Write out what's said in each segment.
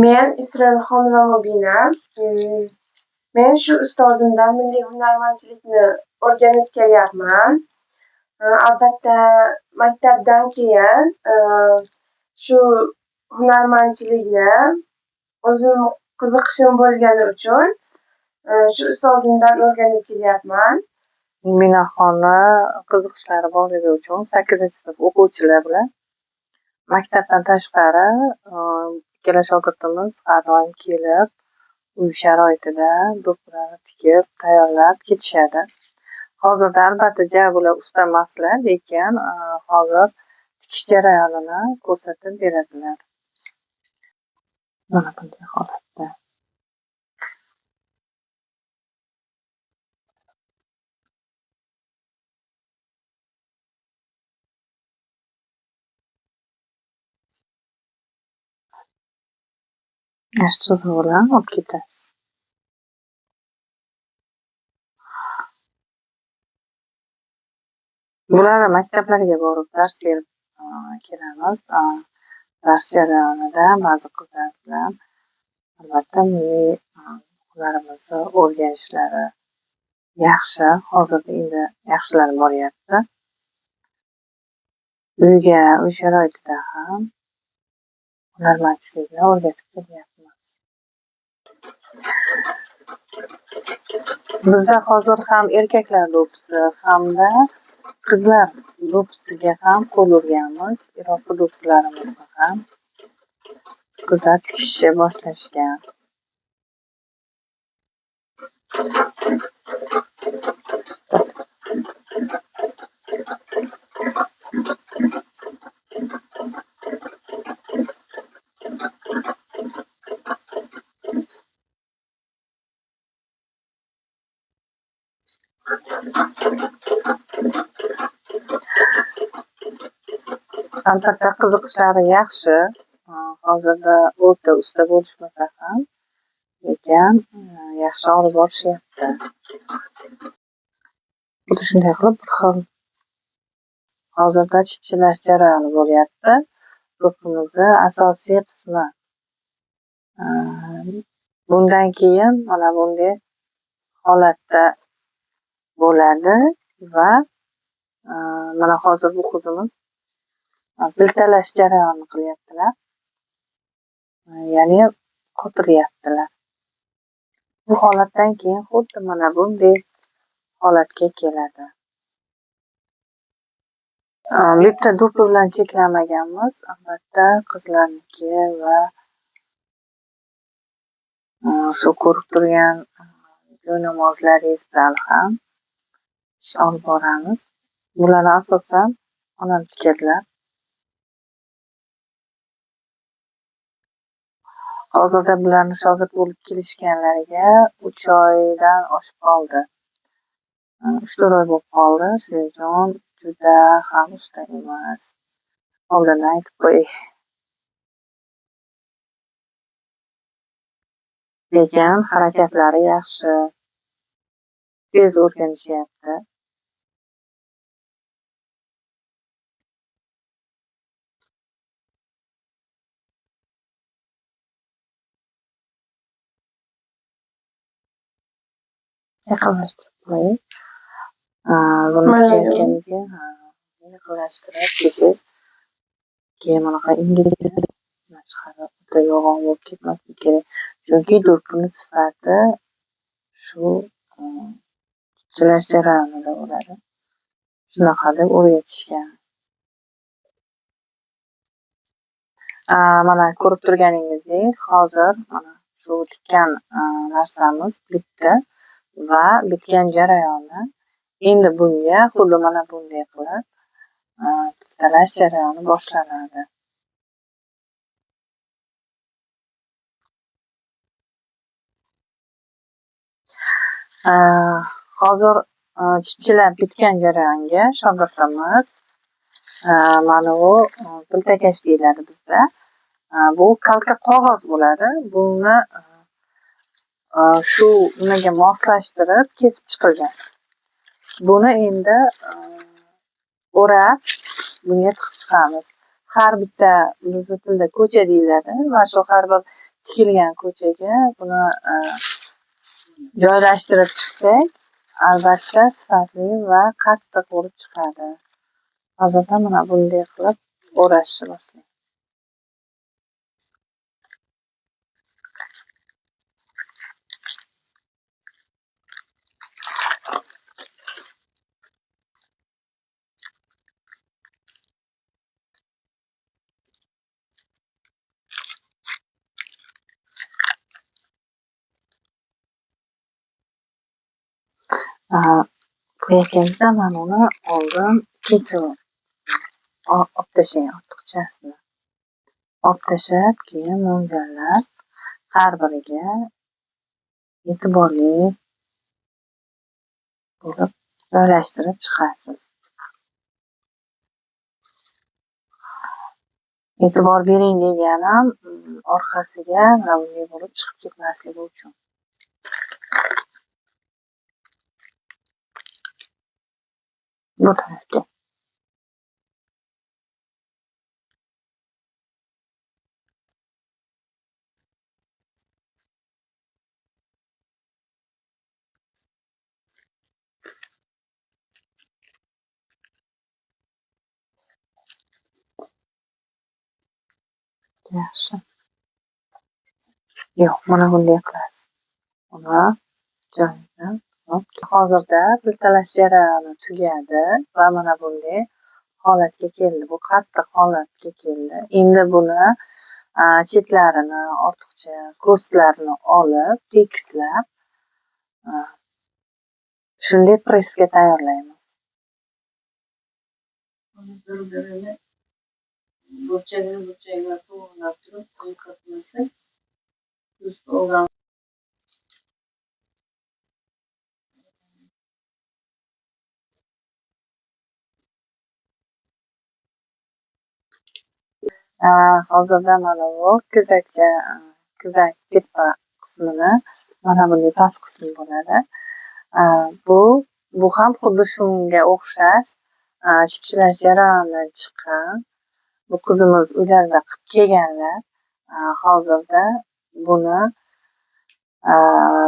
Men Isroilxonova Mubina. Men shu ustozimdan milliy hunarmandchilikni o'rganib kelyapman. Albatta, maktabdan keyin shu hunarmandchilikni o'zim qiziqishim bo'lgani uchun shu ustozimdan o'rganib kelyapman. Mubinaxonni qiziqishlari borligi uchun 8-sinf o'quvchilar bilan maktabdan tashqari ikkala shogirdimiz har doim kelib uy sharoitida do'ppini tikib tayyorlab ketishadi. Hozirda albatta bular usta emaslar, lekin hozir tikish jarayonini ko'rsatib beradilar. Mana bunday holatda. Chizig'i bilan olib ketasiz. Bular maktablarga borib dars berib kelamiz. Dars jarayonida ba'zi qizlar bilan albatta milliy hunarimizni o'rganishlari yaxshi. Hozirda endi yaxshilanib boryapti. Uy sharoitida ham hunarmandchilikni o'rgatib kelyapmiz. Bizda hozir ham erkaklar do'ppisi hamda qizlar do'ppisiga ham qo'l urganmiz. Iroqi do'ppilarimizni ham qizlar tikishni boshlashgan. Albatta qiziqishlari yaxshi. Hozirda o'ta usta bo'lishmasa ham, lekin yaxshi olib borishyapti. Xuddi shunday qilib bir xil hozirda chipchilash jarayoni bo'lyapti. Do'ppimizni asosiy qismi. Bundan keyin mana bunday holatda bo'ladi va mana hozir bu qizimiz biltalash jarayonini qilyaptilar. Ya'ni qotiryaptilar. Bu holatdan keyin xuddi mana bunday holatga keladi. Bitta do'ppi bilan cheklanmaganmiz. Albatta qizlarniki va shu ko'rib turgan jo'namozlaringiz bilan ham ish olib boramiz. Bularni asosan onam tikadilar. Hozirda bularni shogird bo'lib kelishganlariga 3 oydan oshib qoldi. 3-4 oy bo'lib qoldi. Shuning uchun juda ham usta emas. Oldindan aytib qo'yay. Lekin harakatlari yaxshi. Tez o'rganishyapti. Yaqinlashtirib qo'ying. Buni tikayotganingizga yaqinlashtirib ketsiz. Keyin bunaqa ingichka chiqarib yo'g'on bo'lib ketmasligi kerak. Chunki do'ppini sifati shu chipchilash jarayonida bo'ladi. Shunaqa deb o'rgatishgan. Mana ko'rib turganingizdek, hozir mana shu tikkan narsamiz bitdi va bitgan jarayoni endi bunga xuddi mana bunday qilib bitalash jarayoni boshlanadi. Hozir chipchilab bitgan jarayonga shogirdimiz mana bu piltakash deyiladi bizda. Bu kalka qog'oz bo'ladi. Buni shu nimaga moslashtirib kesib chiqilgan. Buni endi o'rab bunga tiqib chiqamiz. Har bitta bizning tilda ko'cha deyiladi va shu har bir tikilgan ko'chaga buni joylashtirib chiqsak, albatta sifatli va qattiq bo'lib chiqadi. Hozirda mana bunday qilib o'rashni boshlaymiz. Qilayotganimizda mana uni oldin kesib olib tashlang ortiqchasini. Olib tashlab, keyin mo'ljallab har biriga e'tiborli bo'lib joylashtirib chiqasiz. E'tibor bering deganim orqasiga mana bunday bo'lib chiqib ketmasligi uchun. Bu tarafga. Yaxshi. Yo'q, mana bunday qilasiz. Uni joyidan hozirda piltalash jarayoni tugadi va mana bunday holatga keldi. Bu qattiq holatga keldi. Endi buni chetlarini, ortiqcha ko'stlarini olib, tekislab shunday pressga tayyorlaymiz. Bir-birini burchagini to'g'rilab turib, qo'yib hozirda mana bu kizak tepa qismini mana bunday past qismi bo'ladi. Bu ham xuddi shunga o'xshash chipchilash jarayonidan chiqqan. Bu qizimiz uylarida qilib kelganlar. Hozirda buni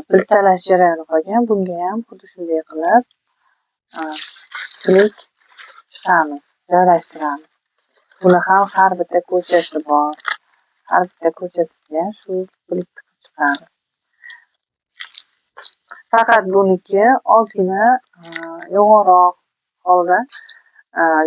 piltalash jarayoni qolgan. Bunga ham xuddi shunday qilib pilik chiqamiz, joylashtiramiz. Buni ham har bitta ko'chasi bor. Har bitta ko'chasiga shu pilik tiqib chiqamiz. Faqat buniki ozgina yo'g'onroq holda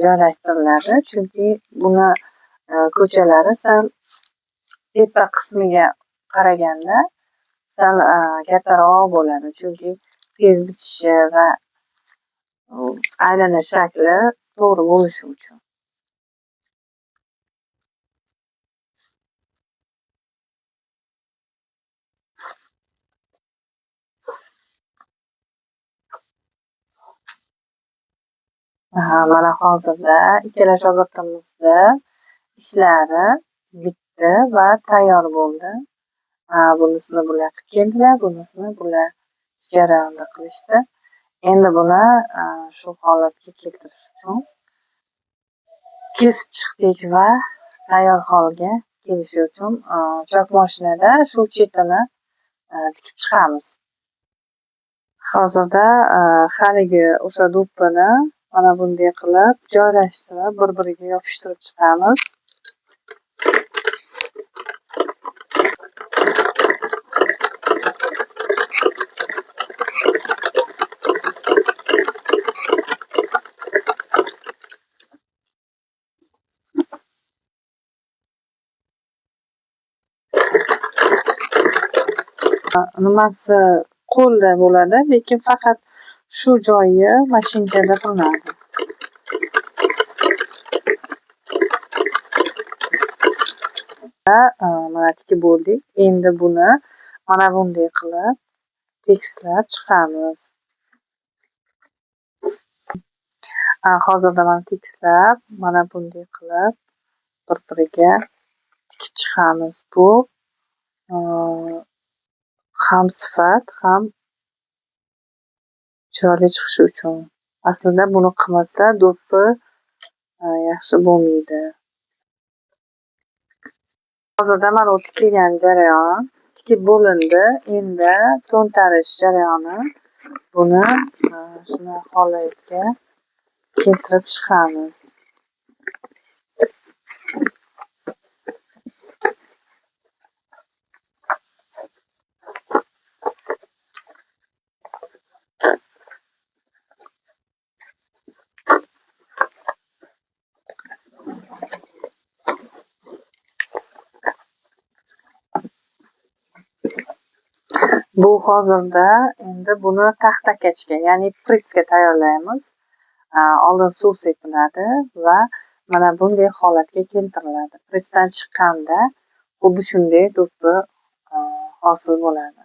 joylashtiriladi, chunki buni ko'chalari sal tepa qismiga qaraganda sal kattaroq bo'ladi, chunki tez bitishi va aylanish shakli to'g'ri bo'lishi uchun. Mana hozirda ikkala shogirdimizni ishlari bitdi va tayyor bo'ldi. Bunisini bular qilib keldilar, bunisini bular jarayonda qilishdi. Endi buni shu holatga keltirish uchun kesib chiqdik va tayyor holga kelishi uchun chok mashinada shu chetini tikib chiqamiz. Hozirda haligi o'sha do'ppini mana bunday qilib joylashtirib, bir-biriga yopishtirib chiqamiz. Nimasi qo'lda bo'ladi, lekin faqat shu joyi mashinkada qilinadi. Mana tikib bo'ldik. Endi buni mana bunday qilib tekislab chiqamiz. Hozirda mana tekislab, mana bunday qilib bir-biriga tikib chiqamiz. Bu ham sifat, ham chiroyli chiqishi uchun. Aslida buni qilmasa do'ppi yaxshi bo'lmaydi. Hozirda mana u tikilgan jarayon tikib bo'lindi. Endi to'ntarish jarayoni. Buni shuna holatga keltirib chiqamiz. Bu hozirda endi buni taxtakachga, ya'ni pressga tayyorlaymiz. Oldin suv sepiladi va mana bunday holatga keltiriladi. Pressdan chiqqanda xuddi shunday do'ppi hosil bo'ladi.